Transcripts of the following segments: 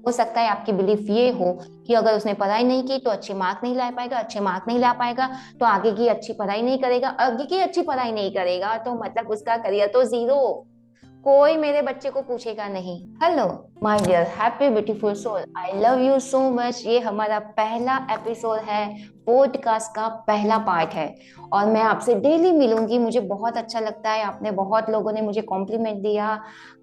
हो सकता है आपकी बिलीफ ये हो कि अगर उसने पढ़ाई नहीं की तो अच्छे मार्क नहीं ला पाएगा, अच्छे मार्क नहीं ला पाएगा तो आगे की अच्छी पढ़ाई नहीं करेगा, आगे की अच्छी पढ़ाई नहीं करेगा तो मतलब उसका करियर तो जीरो। कोई मेरे बच्चे को पूछेगा नहीं। Hello my dear happy beautiful soul, I love you so much. ये हमारा पहला एपिसोड है, पॉडकास्ट का पहला पार्ट है और मैं आपसे डेली मिलूंगी। मुझे बहुत अच्छा लगता है, आपने बहुत लोगों ने मुझे कॉम्प्लीमेंट दिया,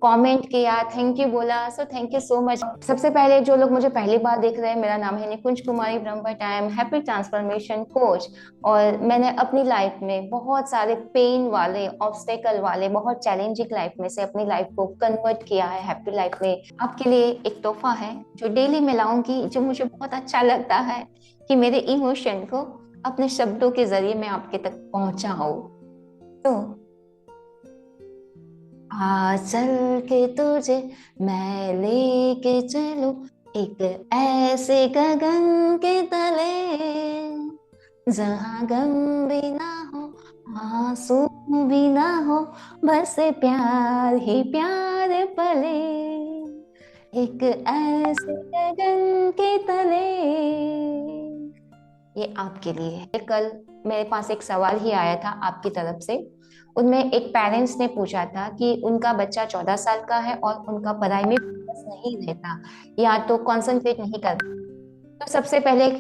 कमेंट किया, थैंक यू बोला, so thank you so much. सबसे पहले जो लोग मुझे पहली बार देख रहे हैं, मेरा नाम है Nikunj Kumari Brahmbhatt, I am happy transformation coach. और मैंने अपनी लाइफ में बहुत सारे पेन वाले, ऑब्स्टेकल वाले, बहुत चैलेंजिंग लाइफ में से अपनी लाइफ को कन्वर्ट किया है हैप्पी लाइफ में। आपके लिए एक तोहफा है जो डेली मैं लाऊंगी, जो मुझे बहुत अच्छा लगता है कि मेरे इमोशन को अपने शब्दों के जरिए मैं आपके तक पहुंचाऊं। तो आ चल के तुझे मैं लेके चलूं एक ऐसे गगन के तले, जहाँ गम भी ना हो, आंसू भी ना हो, बस प्यार ही प्यार पले, एक ऐसे गगन के तले। ये आपके लिए है। कल मेरे पास एक सवाल ही आया था आपकी तरफ से। उनमें एक पेरेंट्स ने पूछा था कि उनका बच्चा 14 साल का है और उनका पढ़ाई में फोकस नहीं रहता या तो कंसंट्रेट नहीं करता। तो सबसे पहले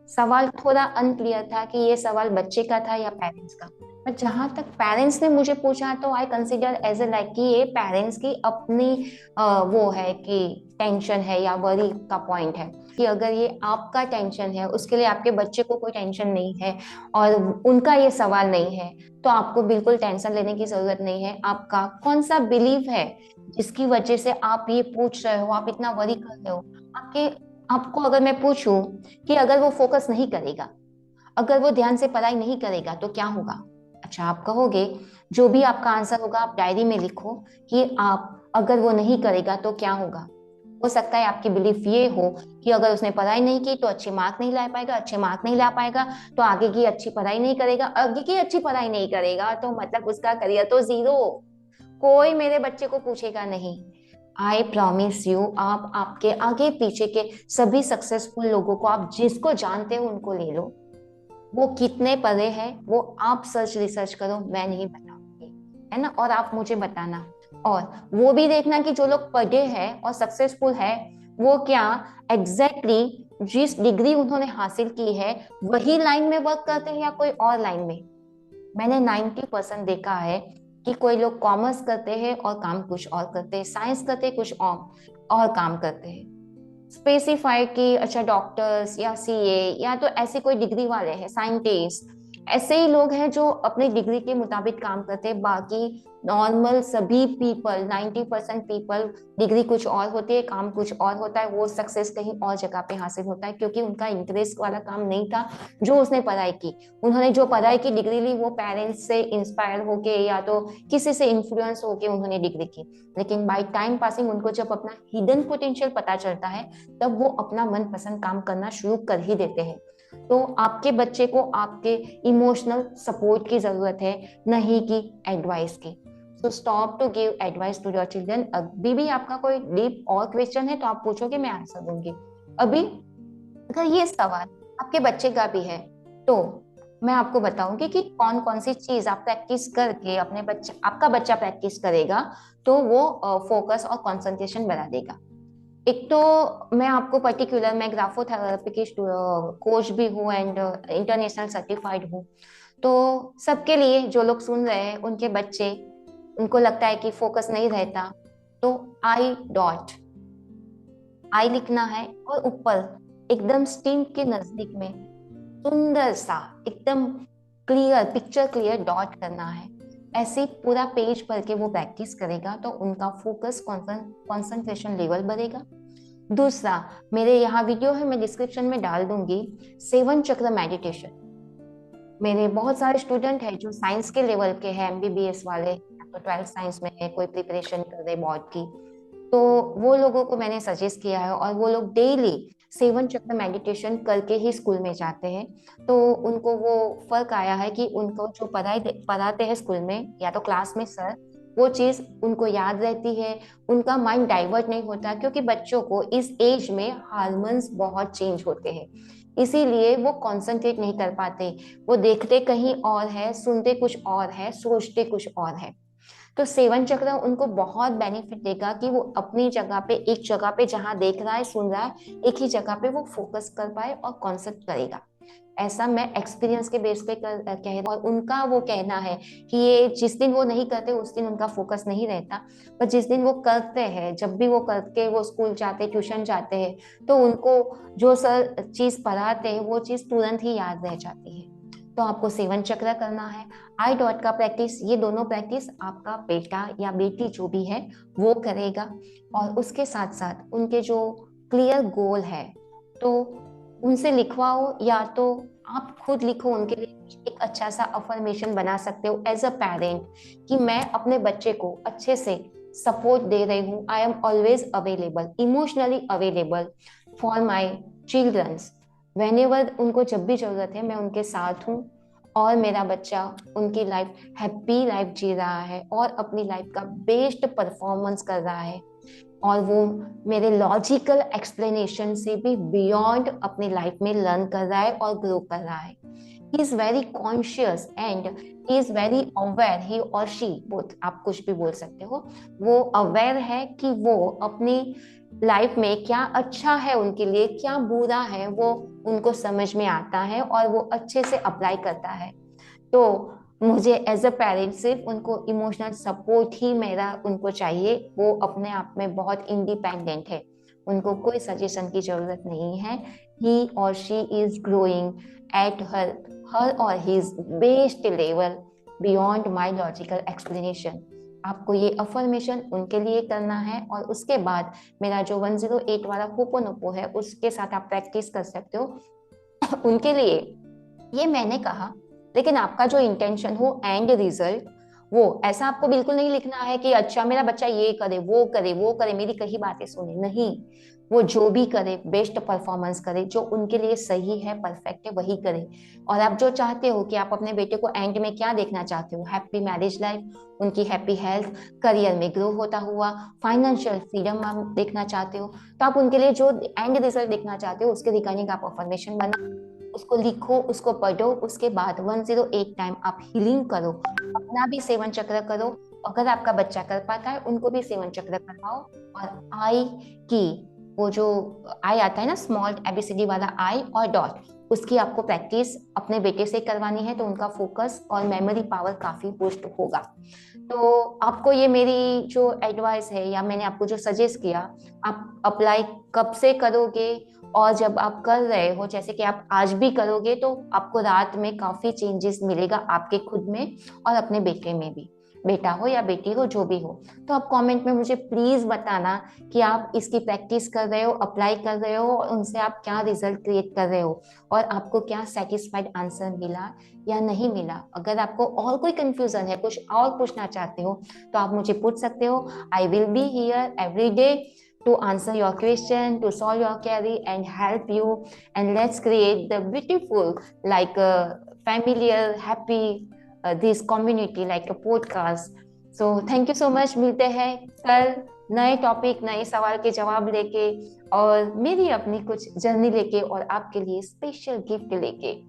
सवाल थोड़ा अनक्लियर था कि ये सवाल बच्चे का था या पेरेंट्स का। पर जहां तक पेरेंट्स ने मुझे पूछा तो I consider as a like कि ये पेरेंट्स की अपनी वो है कि टेंशन है या वरी का पॉइंट है कि अगर ये आपका टेंशन है, उसके लिए आपके बच्चे को कोई टेंशन नहीं है और उनका ये सवाल नहीं है, तो आपको बिल्कुल टेंशन लेने की जरूरत नहीं है। आपका कौन सा बिलीव है जिसकी वजह से आप ये पूछ रहे हो, आप इतना वरी कर रहे हो। आपके आपको अगर मैं पूछूं कि अगर वो फोकस नहीं करेगा, अगर वो ध्यान से पढ़ाई नहीं करेगा तो क्या होगा। अच्छा, आप कहोगे जो भी आपका आंसर होगा आप डायरी में लिखो कि आप अगर वो नहीं करेगा तो क्या होगा। हो सकता है आपकी बिलीफ ये हो कि अगर उसने पढ़ाई नहीं की तो अच्छे मार्क नहीं ला पाएगा, अच्छे मार्क नहीं ला पाएगा तो आगे की अच्छी पढ़ाई नहीं करेगा, आगे की अच्छी पढ़ाई नहीं करेगा तो मतलब उसका करियर तो जीरो। कोई मेरे बच्चे को पूछेगा नहीं। आई प्रॉमिस यू, आप आपके आगे पीछे के सभी सक्सेसफुल लोगों को, आप जिसको जानते हो उनको ले लो, वो कितने पढ़े हैं वो आप सर्च रिसर्च करो, मैं नहीं बताऊंगी, है ना। और आप मुझे बताना और वो भी देखना कि जो लोग पढ़े हैं और सक्सेसफुल है वो क्या एग्जैक्टली exactly जिस डिग्री उन्होंने हासिल की है वही लाइन में वर्क करते हैं या कोई और लाइन में। मैंने 90% देखा है कि कोई लोग कॉमर्स करते हैं और काम कुछ और करते हैं, साइंस करते हैं कुछ और काम करते हैं। स्पेसिफाई कि अच्छा डॉक्टर्स या सीए या तो ऐसे कोई डिग्री वाले हैं, साइंटिस्ट, ऐसे ही लोग हैं जो अपनी डिग्री के मुताबिक काम करते हैं। बाकी नॉर्मल सभी पीपल, 90% पीपल, डिग्री कुछ और होती है, काम कुछ और होता है, वो सक्सेस कहीं और जगह पे हासिल होता है क्योंकि उनका इंटरेस्ट वाला काम नहीं था जो उसने पढ़ाई की। उन्होंने जो पढ़ाई की डिग्री ली वो पेरेंट्स से इंस्पायर होके या तो किसी से इन्फ्लुएंस होके उन्होंने डिग्री की। लेकिन बाय टाइम पासिंग उनको जब अपना हिडन पोटेंशियल पता चलता है तब वो अपना मनपसंद काम करना शुरू कर ही देते हैं। तो आपके बच्चे को आपके इमोशनल सपोर्ट की जरूरत है, नहीं कि एडवाइस की। So stop to give advice to your children. अभी भी आपका कोई डीप और क्वेश्चन है तो आप पूछोगे, मैं आंसर दूंगी। अभी अगर ये सवाल आपके बच्चे का भी है तो मैं आपको बताऊंगी कि कौन कौन सी चीज आप प्रैक्टिस करके अपने बच्चे, आपका बच्चा प्रैक्टिस करेगा तो वो फोकस और कंसंट्रेशन बढ़ा देगा। एक तो मैं आपको पर्टिकुलर, मैं ग्राफोथेरेपी की कोच भी हूँ एंड इंटरनेशनल सर्टिफाइड हूँ। तो सबके लिए जो लोग सुन रहे हैं उनके बच्चे, उनको लगता है कि फोकस नहीं रहता तो आई डॉट, आई लिखना है और ऊपर एकदम स्टीम के नजदीक में सुंदर सा एकदम क्लियर पिक्चर क्लियर डॉट करना है। ऐसे पूरा पेज भर के वो प्रैक्टिस करेगा तो उनका फोकस कंसंट्रेशन लेवल बढ़ेगा। दूसरा, मेरे यहाँ वीडियो है, मैं डिस्क्रिप्शन में डाल दूंगी, 7 चक्र मेडिटेशन। मेरे बहुत सारे स्टूडेंट हैं जो साइंस के लेवल के हैं, एमबीबीएस वाले, या तो 12th साइंस में है, कोई प्रिपरेशन कर रहे बोर्ड की। तो वो लोगों को मैंने सजेस्ट किया है और वो लोग डेली 7 चक्र मेडिटेशन करके ही स्कूल में जाते हैं। तो उनको वो फर्क आया है कि उनको जो पढ़ाते हैं स्कूल में या तो क्लास में सर, वो चीज उनको याद रहती है, उनका माइंड डाइवर्ट नहीं होता, क्योंकि बच्चों को इस एज में हार्मोन्स बहुत चेंज होते हैं, इसीलिए वो कंसंट्रेट नहीं कर पाते। वो देखते कहीं और है, सुनते कुछ और है, सोचते कुछ और है। तो सेवन चक्र उनको बहुत बेनिफिट देगा कि वो अपनी जगह पे, एक जगह पे जहां देख रहा है सुन रहा है, एक ही जगह पे वो फोकस कर पाए और कॉन्सेप्ट करेगा। ऐसा मैं एक्सपीरियंस के बेस पे कह रही, और उनका वो कहना है कि ये जिस दिन वो नहीं करते उस दिन उनका फोकस नहीं रहता, पर जिस दिन वो करते हैं, जब भी वो करके वो स्कूल जाते, ट्यूशन जाते हैं, तो उनको जो सर चीज पढ़ाते हैं वो चीज तुरंत ही याद रह जाती है। तो आपको सेवन चक्र करना है, आई डॉट का प्रैक्टिस, ये दोनों प्रैक्टिस आपका बेटा या बेटी जो भी है वो करेगा। और उसके साथ साथ उनके जो क्लियर गोल है, तो उनसे लिखवाओ, या तो आप खुद लिखो उनके लिए, एक अच्छा सा अफर्मेशन बना सकते हो एज अ पेरेंट, कि मैं अपने बच्चे को अच्छे से सपोर्ट दे रही हूँ, I am always available, emotionally available for my childrens, whenever उनको जब भी जरूरत है मैं उनके साथ हूँ। और मेरा बच्चा उनकी लाइफ, हैप्पी लाइफ जी रहा है और अपनी लाइफ का बेस्ट परफॉर्मेंस कर रहा है, और वो मेरे लॉजिकल एक्सप्लेनेशन से भी बियॉन्ड अपनी लाइफ में लर्न कर रहा है और ग्रो कर रहा है। He is very conscious and he is very aware, he और शी बोथ, आप कुछ भी बोल सकते हो। वो अवेयर है कि वो अपनी लाइफ में क्या अच्छा है उनके लिए, क्या बुरा है, वो उनको समझ में आता है और वो अच्छे से अप्लाई करता है। तो मुझे एज अ पेरेंट सिर्फ उनको इमोशनल सपोर्ट ही मेरा उनको चाहिए। वो अपने आप में बहुत इंडिपेंडेंट है, उनको कोई सजेशन की जरूरत नहीं है। ही और she is growing at her और his best level beyond my logical explanation. आपको ये अफर्मेशन उनके लिए करना है, और उसके बाद मेरा जो 108 वाला होपोनोपो है उसके साथ आप प्रैक्टिस कर सकते हो उनके लिए। ये मैंने कहा, लेकिन आपका जो इंटेंशन हो एंड रिजल्ट, वो ऐसा आपको बिल्कुल नहीं लिखना है कि अच्छा मेरा बच्चा ये करे वो करे वो करे, मेरी कही बातें सुने, नहीं। वो जो भी करे बेस्ट परफॉर्मेंस करे, जो उनके लिए सही है, परफेक्ट है, वही करे। और आप जो चाहते हो कि आप अपने बेटे को एंड में क्या देखना चाहते हो, हैप्पी मैरिज लाइफ, उनकी हैप्पी हेल्थ, करियर में ग्रो होता हुआ, फाइनेंशियल फ्रीडम आप देखना चाहते हो, तो आप उनके लिए जो एंड रिजल्ट देखना चाहते हो उसके रिगार्डिंग आप अफर्मेशन बना, उसको लिखो, उसको पढ़ो। उसके बाद 108 टाइम आप हीलिंग करो, अपना भी सेवन चक्र करो। अगर आपका बच्चा कर पाता है उनको भी सेवन चक्र करवाओ। और आई की, वो जो आई आता है ना, स्मॉल एबीसीडी वाला आई और डॉट, उसकी आपको प्रैक्टिस अपने बेटे से करवानी है, तो उनका फोकस और मेमोरी पावर काफी बूस्ट होगा। तो आपको ये मेरी जो एडवाइस है या मैंने आपको जो सजेस्ट किया, आप अप्लाई कब से करोगे, और जब आप कर रहे हो, जैसे कि आप आज भी करोगे, तो आपको रात में काफी चेंजेस मिलेगा आपके खुद में और अपने बेटे में भी, बेटा हो या बेटी हो जो भी हो। तो आप कमेंट में मुझे प्लीज बताना कि आप इसकी प्रैक्टिस कर रहे हो, अप्लाई कर रहे हो, और उनसे आप क्या रिजल्ट क्रिएट कर रहे हो, और आपको क्या सेटिस्फाइड आंसर मिला या नहीं मिला। अगर आपको और कोई कंफ्यूजन है, कुछ और पूछना चाहते हो, तो आप मुझे पूछ सकते हो। I will be here every day to answer your question, to solve your query and help you, and let's create the beautiful, like a familiar, happy, this community like a podcast. So thank you so much, मिलते हैं कल नए topic, नए सवाल के जवाब लेके, और मेरी अपनी कुछ जर्नी लेके, और आपके लिए स्पेशल गिफ्ट लेके।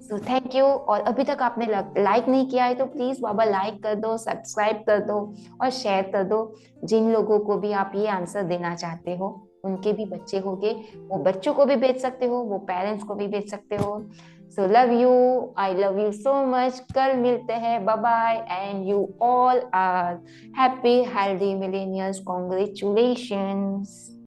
So thank you. और अभी तक आपने लाइक नहीं किया है तो प्लीज बाबा लाइक कर दो, सब्सक्राइब कर दो और शेयर कर दो। जिन लोगों को भी आप ये आंसर देना चाहते हो, उनके भी बच्चे होंगे, वो बच्चों को भी भेज सकते हो, वो पेरेंट्स को भी भेज सकते हो। So love you, I love you so much. कल मिलते हैं, bye bye, and you all are happy healthy millennials, congratulations.